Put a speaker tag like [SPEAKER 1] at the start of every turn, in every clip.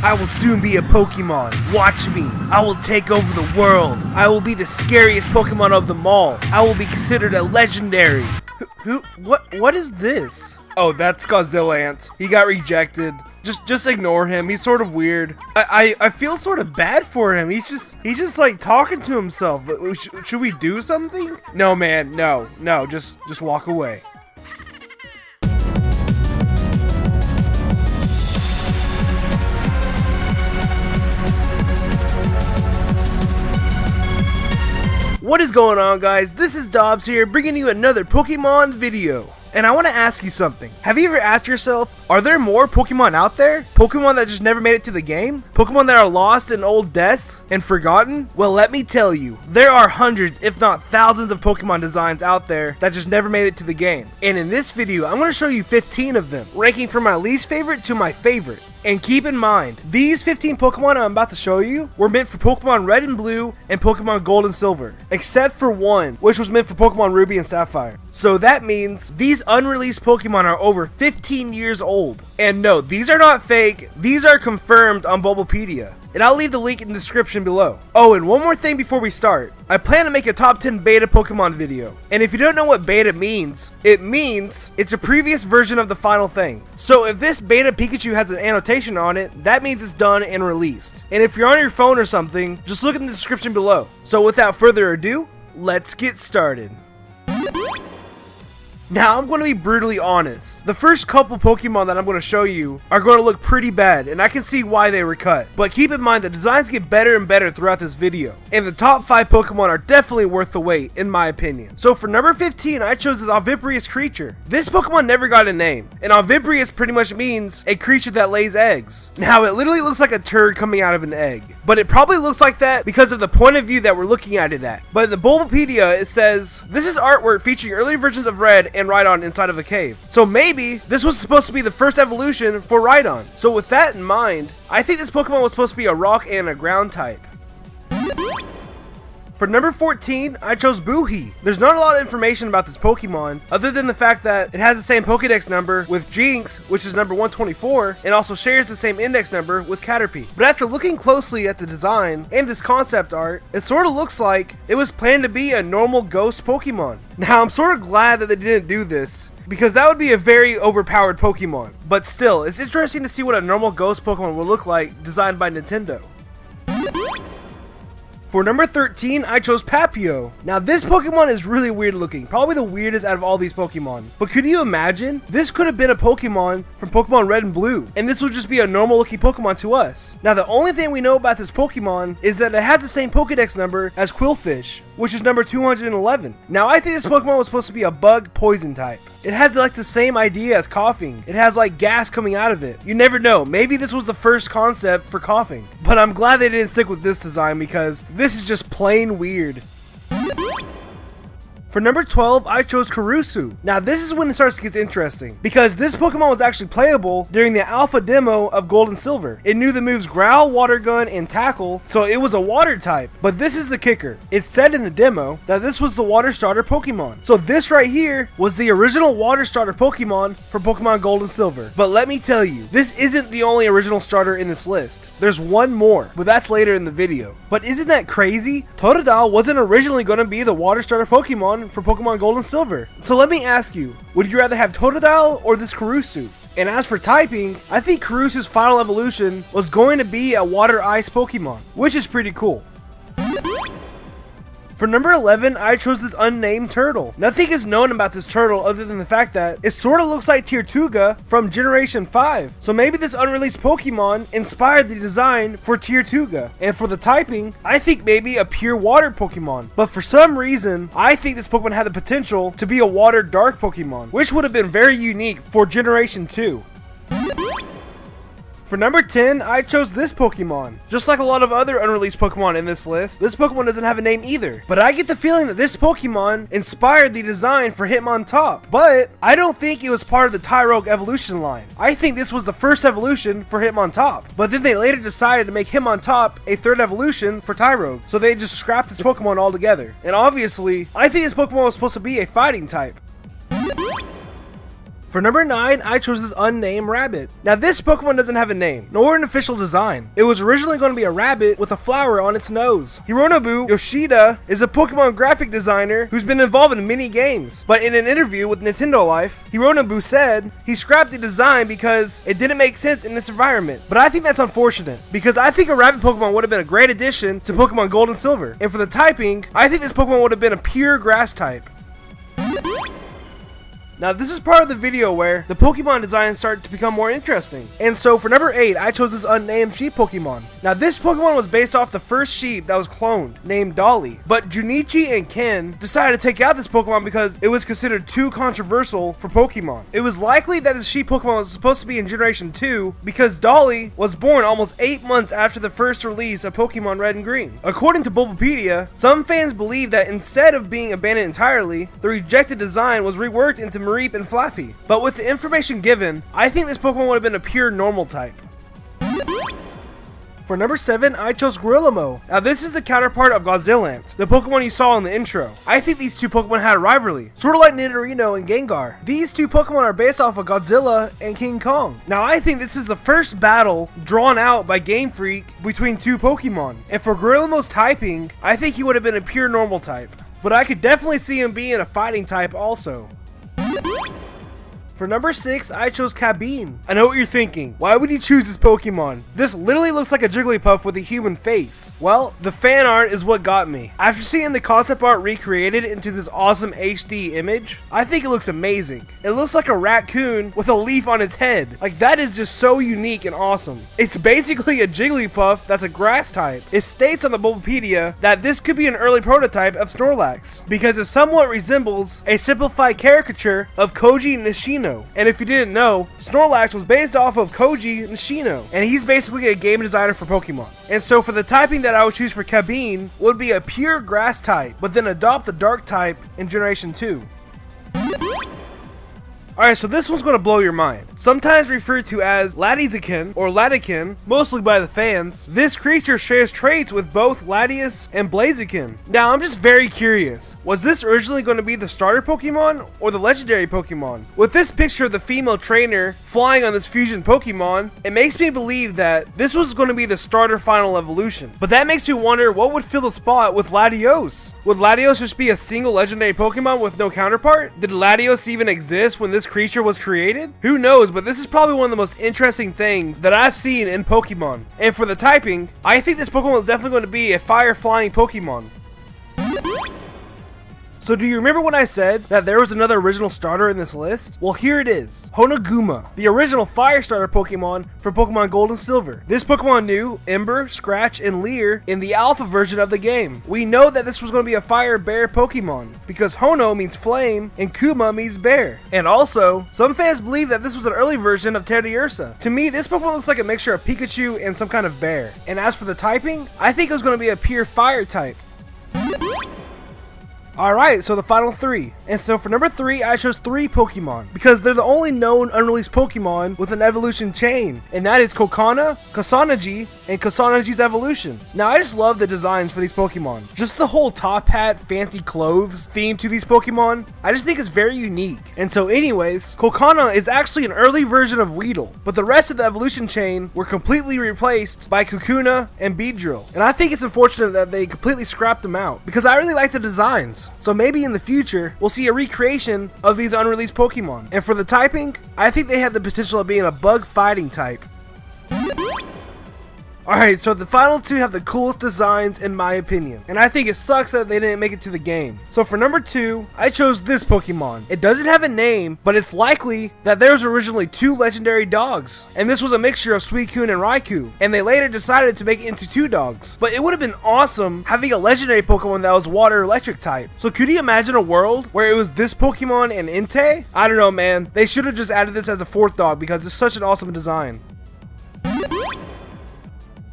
[SPEAKER 1] I will soon be a Pokemon. Watch me. I will take over the world. I will be the scariest Pokemon of them all. I will be considered a legendary. What is this? Oh, that's Godzilla Ant. He got rejected. Just ignore him. He's sort of weird. I feel sort of bad for him. He's just like talking to himself. Should we do something? No, man. No. Just walk away. What is going on, guys? This is Dobbs here, bringing you another Pokemon video. And I want to ask you something. Have you ever asked yourself, are there more Pokemon out there? Pokemon that just never made it to the game? Pokemon that are lost in old desks and forgotten? Well, let me tell you, there are hundreds, if not thousands of Pokemon designs out there that just never made it to the game. And in this video, I'm going to show you 15 of them, ranking from my least favorite to my favorite. And keep in mind, these 15 Pokemon I'm about to show you were meant for Pokemon Red and Blue and Pokemon Gold and Silver, except for one, which was meant for Pokemon Ruby and Sapphire. So that means these unreleased Pokemon are over 15 years old. And no, these are not fake, these are confirmed on Bulbapedia. And I'll leave the link in the description below. Oh, and one more thing before we start. I plan to make a top 10 beta Pokemon video. And if you don't know what beta means, it means it's a previous version of the final thing. So if this beta Pikachu has an annotation on it, that means it's done and released. And if you're on your phone or something, just look in the description below. So without further ado, let's get started. Now, I'm going to be brutally honest. The first couple Pokemon that I'm going to show you are going to look pretty bad, and I can see why they were cut. But keep in mind, the designs get better and better throughout this video. And the top 5 Pokemon are definitely worth the wait, in my opinion. So for number 15, I chose this Oviparous creature. This Pokemon never got a name, and Oviparous pretty much means a creature that lays eggs. Now, it literally looks like a turd coming out of an egg. But it probably looks like that because of the point of view that we're looking at it at. But in the Bulbapedia, it says, this is artwork featuring early versions of Red and Rhydon inside of a cave. So maybe this was supposed to be the first evolution for Rhydon. So with that in mind, I think this Pokemon was supposed to be a rock and a ground type. For number 14, I chose Buhi. There's not a lot of information about this Pokemon, other than the fact that it has the same Pokedex number with Jinx, which is number 124, and also shares the same index number with Caterpie. But after looking closely at the design and this concept art, it sort of looks like it was planned to be a normal ghost Pokemon. Now, I'm sort of glad that they didn't do this, because that would be a very overpowered Pokemon. But still, it's interesting to see what a normal ghost Pokemon would look like designed by Nintendo. For number 13, I chose Papio. Now this Pokemon is really weird looking, probably the weirdest out of all these Pokemon. But could you imagine? This could have been a Pokemon from Pokemon Red and Blue, and this would just be a normal looking Pokemon to us. Now the only thing we know about this Pokemon is that it has the same Pokedex number as Quillfish, which is number 211. Now I think this Pokemon was supposed to be a bug poison type. It has like the same idea as coughing. It has like gas coming out of it. You never know, maybe this was the first concept for coughing. But I'm glad they didn't stick with this design because this is just plain weird. For number 12, I chose Kurusu. Now this is when it starts to get interesting, because this Pokemon was actually playable during the alpha demo of Gold and Silver. It knew the moves Growl, Water Gun, and Tackle, so it was a water type. But this is the kicker. It said in the demo that this was the water starter Pokemon. So this right here was the original water starter Pokemon for Pokemon Gold and Silver. But let me tell you, this isn't the only original starter in this list. There's one more, but that's later in the video. But isn't that crazy? Totodile wasn't originally going to be the water starter Pokemon for Pokemon Gold and Silver. So let me ask you, would you rather have Totodile or this Kurusu? And as for typing, I think Kurusu's final evolution was going to be a water ice Pokemon, which is pretty cool. For number 11, I chose this unnamed turtle. Nothing is known about this turtle other than the fact that it sort of looks like Tirtuga from Generation 5. So maybe this unreleased Pokemon inspired the design for Tirtuga. And for the typing, I think maybe a pure water Pokemon. But for some reason, I think this Pokemon had the potential to be a water dark Pokemon, which would have been very unique for Generation 2. For number 10, I chose this Pokemon. Just like a lot of other unreleased Pokemon in this list, this Pokemon doesn't have a name either. But I get the feeling that this Pokemon inspired the design for Hitmontop. But I don't think it was part of the Tyrogue evolution line. I think this was the first evolution for Hitmontop. But then they later decided to make Hitmontop a third evolution for Tyrogue. So they just scrapped this Pokemon altogether. And obviously, I think this Pokemon was supposed to be a fighting type. For number 9, I chose this unnamed rabbit. Now this Pokemon doesn't have a name, nor an official design. It was originally going to be a rabbit with a flower on its nose. Hironobu Yoshida is a Pokemon graphic designer who's been involved in many games, but in an interview with Nintendo Life, Hironobu said he scrapped the design because it didn't make sense in its environment. But I think that's unfortunate, because I think a rabbit Pokemon would have been a great addition to Pokemon Gold and Silver. And for the typing, I think this Pokemon would have been a pure grass type. Now this is part of the video where the Pokemon designs start to become more interesting. And so for number 8, I chose this unnamed sheep Pokemon. Now this Pokemon was based off the first sheep that was cloned, named Dolly. But Junichi and Ken decided to take out this Pokemon because it was considered too controversial for Pokemon. It was likely that this sheep Pokemon was supposed to be in Generation 2 because Dolly was born almost 8 months after the first release of Pokemon Red and Green. According to Bulbapedia, some fans believe that instead of being abandoned entirely, the rejected design was reworked into Mareep and Flaffy. But with the information given, I think this Pokemon would have been a pure normal type. For number 7, I chose Gorillamo. Now this is the counterpart of Godzillant, the Pokemon you saw in the intro. I think these two Pokemon had a rivalry, sort of like Nidorino and Gengar. These two Pokemon are based off of Godzilla and King Kong. Now I think this is the first battle drawn out by Game Freak between two Pokemon. And for Gorillamo's typing, I think he would have been a pure normal type. But I could definitely see him being a fighting type also. For number 6, I chose Cabine. I know what you're thinking. Why would you choose this Pokemon? This literally looks like a Jigglypuff with a human face. Well, the fan art is what got me. After seeing the concept art recreated into this awesome HD image, I think it looks amazing. It looks like a raccoon with a leaf on its head. Like, that is just so unique and awesome. It's basically a Jigglypuff that's a grass type. It states on the Bulbapedia that this could be an early prototype of Snorlax because it somewhat resembles a simplified caricature of Koji Nishino. And if you didn't know, Snorlax was based off of Koji Nishino, and he's basically a game designer for Pokemon. And so for the typing that I would choose for Cabine would be a pure grass type, but then adopt the dark type in Generation 2. Alright, so this one's going to blow your mind. Sometimes referred to as Latizikin or Latikin, mostly by the fans, this creature shares traits with both Latias and Blaziken. Now, I'm just very curious. Was this originally going to be the starter Pokemon or the legendary Pokemon? With this picture of the female trainer flying on this fusion Pokemon, it makes me believe that this was going to be the starter final evolution. But that makes me wonder what would fill the spot with Latios. Would Latios just be a single legendary Pokemon with no counterpart? Did Latios even exist when this creature was created? Who knows, but this is probably one of the most interesting things that I've seen in Pokemon. And for the typing, I think this Pokemon is definitely going to be a fire flying Pokemon. So do you remember when I said that there was another original starter in this list? Well, here it is. Honoguma, the original fire starter Pokemon for Pokemon Gold and Silver. This Pokemon knew Ember, Scratch, and Leer in the alpha version of the game. We know that this was going to be a fire bear Pokemon because Hono means flame and Kuma means bear. And also, some fans believe that this was an early version of Teddiursa. To me, this Pokemon looks like a mixture of Pikachu and some kind of bear. And as for the typing, I think it was going to be a pure fire type. Alright, so the final 3. And so for number 3, I chose 3 Pokemon because they're the only known unreleased Pokemon with an evolution chain, and that is Kokana, Kasanaji, and Kasanaji's evolution. Now I just love the designs for these Pokemon. Just the whole top hat, fancy clothes theme to these Pokemon, I just think it's very unique. And so anyways, Kokana is actually an early version of Weedle, but the rest of the evolution chain were completely replaced by Kukuna and Beedrill. And I think it's unfortunate that they completely scrapped them out because I really like the designs. So maybe in the future, we'll see a recreation of these unreleased Pokemon. And for the typing, I think they have the potential of being a bug fighting type. Alright, so the final 2 have the coolest designs in my opinion, and I think it sucks that they didn't make it to the game. So for number 2, I chose this Pokemon. It doesn't have a name, but it's likely that there was originally 2 legendary dogs, and this was a mixture of Suicune and Raikou, and they later decided to make it into 2 dogs. But it would have been awesome having a legendary Pokemon that was water electric type. So could you imagine a world where it was this Pokemon and Entei? I don't know, man. They should have just added this as a 4th dog because it's such an awesome design.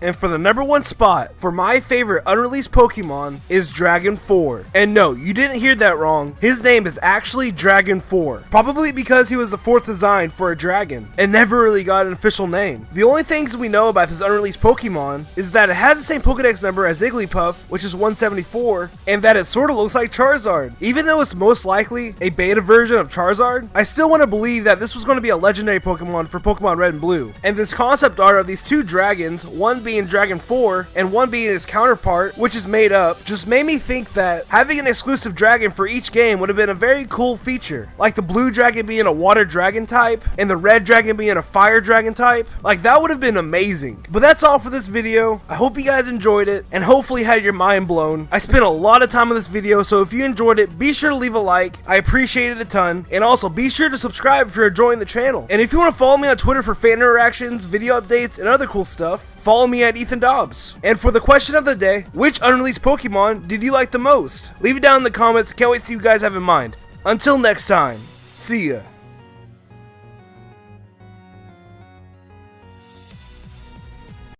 [SPEAKER 1] And for the number 1 spot for my favorite unreleased Pokemon is Dragon 4. And no, you didn't hear that wrong. His name is actually Dragon 4. Probably because he was the 4th design for a dragon and never really got an official name. The only things we know about this unreleased Pokemon is that it has the same Pokedex number as Jigglypuff, which is 174, and that it sort of looks like Charizard. Even though it's most likely a beta version of Charizard, I still want to believe that this was going to be a legendary Pokemon for Pokemon Red and Blue. And this concept art of these 2 dragons, one being Dragon 4 and one being his counterpart, which is made up, just made me think that having an exclusive dragon for each game would have been a very cool feature. Like the blue dragon being a water dragon type and the red dragon being a fire dragon type. Like that would have been amazing. But that's all for this video. I hope you guys enjoyed it and hopefully had your mind blown. I spent a lot of time on this video, so if you enjoyed it, be sure to leave a like. I appreciate it a ton. And also be sure to subscribe if you're enjoying the channel. And if you want to follow me on Twitter for fan interactions, video updates, and other cool stuff, follow me at Ethan Dobbs. And for the question of the day, which unreleased Pokemon did you like the most? Leave it down in the comments. Can't wait to see what you guys have in mind. Until next time, see ya.